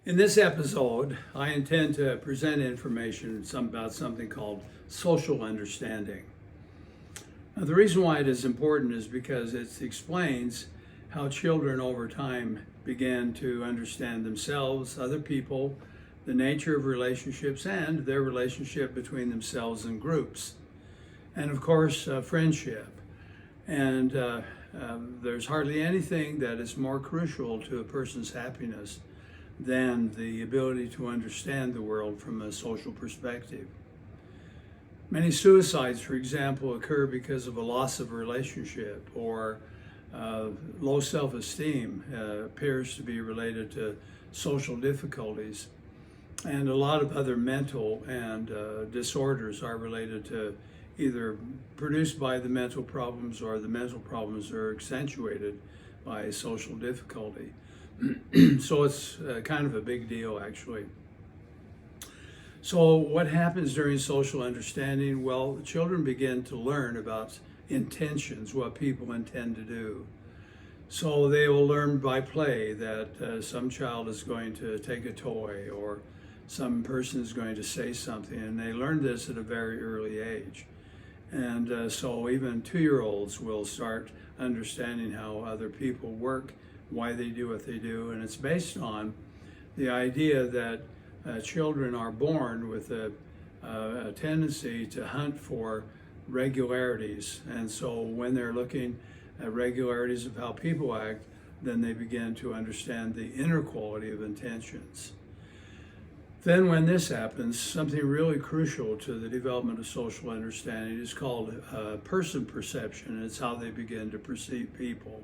In this episode, I intend to present information about something called social understanding. Now, the reason why it is important is because it explains how children over time begin to understand themselves, other people, the nature of relationships, and their relationship between themselves and groups. And of course, friendship. And there's hardly anything that is more crucial to a person's happiness than the ability to understand the world from a social perspective. Many suicides, for example, occur because of a loss of a relationship, or low self-esteem appears to be related to social difficulties. And a lot of other mental and disorders are related to either produced by the mental problems, or the mental problems are accentuated by social difficulty. So it's kind of a big deal, actually. So what happens during social understanding? Well, the children begin to learn about intentions, what people intend to do. So they will learn by play that some child is going to take a toy, or some person is going to say something, and they learn this at a very early age. And so even 2-year-olds will start understanding how other people work, why they do what they do, and it's based on the idea that children are born with a tendency to hunt for regularities. And so when they're looking at regularities of how people act, then they begin to understand the inner quality of intentions. Then when this happens, something really crucial to the development of social understanding is called person perception. It's how they begin to perceive people.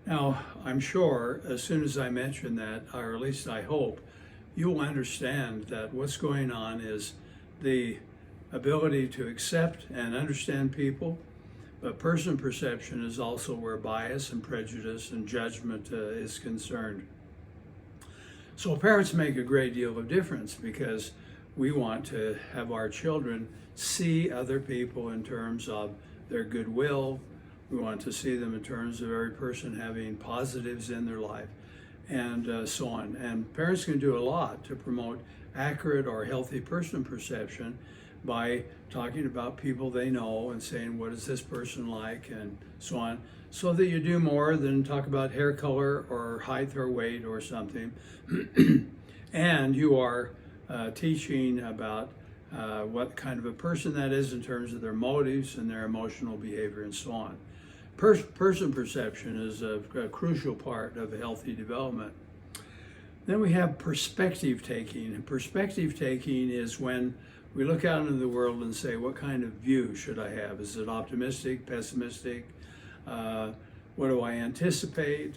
Now, I'm sure as soon as I mention that, or at least I hope, you'll understand that what's going on is the ability to accept and understand people, but person perception is also where bias and prejudice and judgment is concerned. So parents make a great deal of difference, because we want to have our children see other people in terms of their goodwill. We want to see them in terms of every person having positives in their life, and so on. And parents can do a lot to promote accurate or healthy person perception by talking about people they know and saying, what is this person like, and so on, so that you do more than talk about hair color or height or weight or something. And you are teaching about what kind of a person that is in terms of their motives and their emotional behavior and so on. Person perception is a crucial part of healthy development. Then we have perspective taking. And perspective taking is when we look out into the world and say, what kind of view should I have? Is it optimistic, pessimistic? What do I anticipate?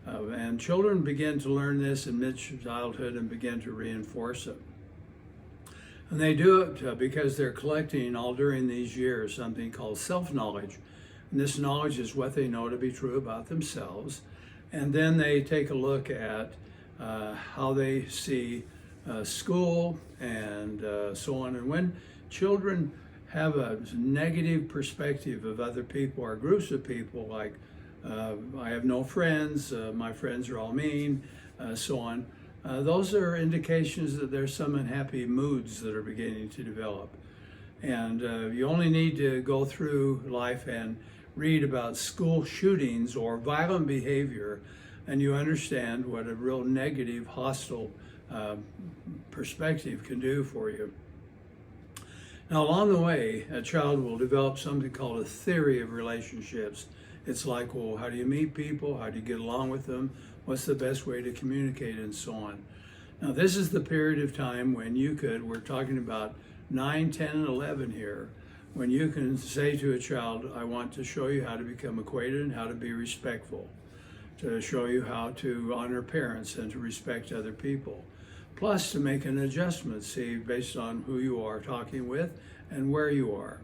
And children begin to learn this in mid-childhood and begin to reinforce it. And they do it because they're collecting all during these years something called self-knowledge. And this knowledge is what they know to be true about themselves. And then they take a look at how they see school and so on. And when children have a negative perspective of other people or groups of people, like I have no friends, my friends are all mean, so on, those are indications that there's some unhappy moods that are beginning to develop. And you only need to go through life and read about school shootings or violent behavior, and you understand what a real negative, hostile perspective can do for you. Now, along the way, a child will develop something called a theory of relationships. It's like, well, how do you meet people? How do you get along with them? What's the best way to communicate, and so on. Now, this is the period of time when we're talking about 9, 10, and 11 here, when you can say to a child, I want to show you how to become acquainted and how to be respectful, to show you how to honor parents and to respect other people, plus to make an adjustment, see, based on who you are talking with and where you are.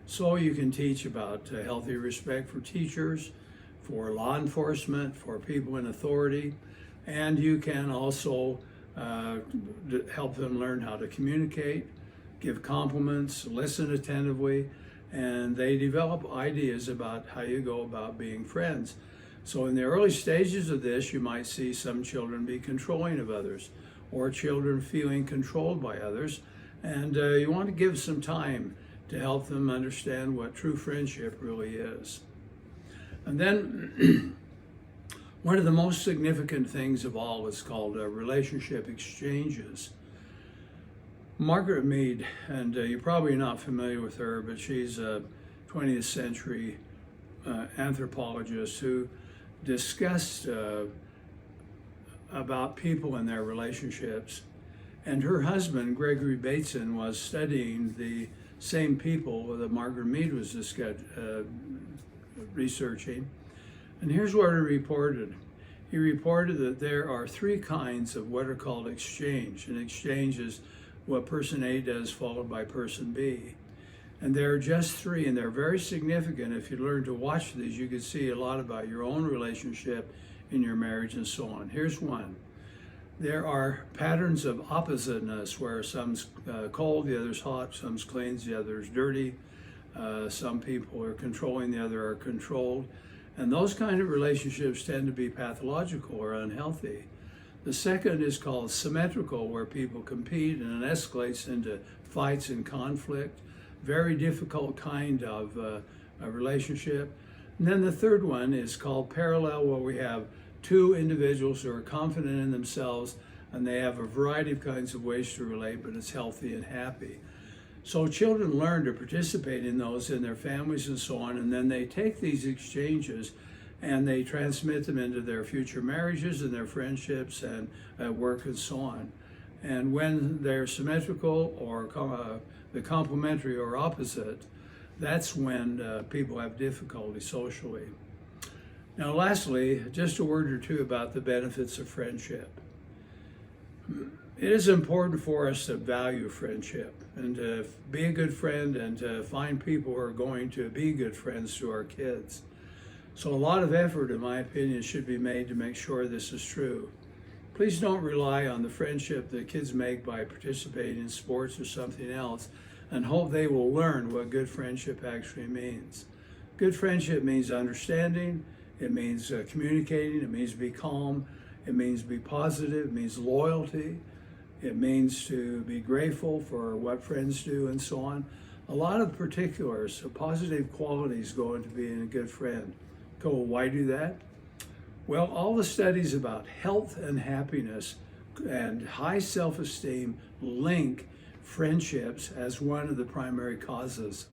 So you can teach about healthy respect for teachers, for law enforcement, for people in authority, and you can also help them learn how to communicate, give compliments, listen attentively, and they develop ideas about how you go about being friends. So in the early stages of this, you might see some children be controlling of others, or children feeling controlled by others. And you want to give some time to help them understand what true friendship really is. And then one of the most significant things of all is called relationship exchanges. Margaret Mead, and you're probably not familiar with her, but she's a 20th century anthropologist who discussed about people and their relationships. And her husband, Gregory Bateson, was studying the same people that Margaret Mead was researching. And here's what he reported. He reported that there are three kinds of what are called exchange. An exchange is what person A does followed by person B. And there are just three, and they're very significant. If you learn to watch these, you can see a lot about your own relationship in your marriage and so on. Here's one. There are patterns of oppositeness where some's cold, the other's hot, some's clean, the other's dirty. Some people are controlling, the other are controlled. And those kind of relationships tend to be pathological or unhealthy. The second is called symmetrical, where people compete and it escalates into fights and conflict. Very difficult kind of a relationship. And then the third one is called parallel, where we have two individuals who are confident in themselves and they have a variety of kinds of ways to relate, but it's healthy and happy. So children learn to participate in those in their families and so on, and then they take these exchanges and they transmit them into their future marriages and their friendships and at work and so on. And when they're symmetrical or the complementary or opposite, that's when people have difficulty socially. Now, lastly, just a word or two about the benefits of friendship. It is important for us to value friendship and to be a good friend and to find people who are going to be good friends to our kids. So a lot of effort, in my opinion, should be made to make sure this is true. Please don't rely on the friendship that kids make by participating in sports or something else and hope they will learn what good friendship actually means. Good friendship means understanding, it means communicating, it means be calm, it means be positive, it means loyalty, it means to be grateful for what friends do and so on. A lot of particulars, positive qualities go into being a good friend. Why do that? Well, all the studies about health and happiness and high self-esteem link friendships as one of the primary causes.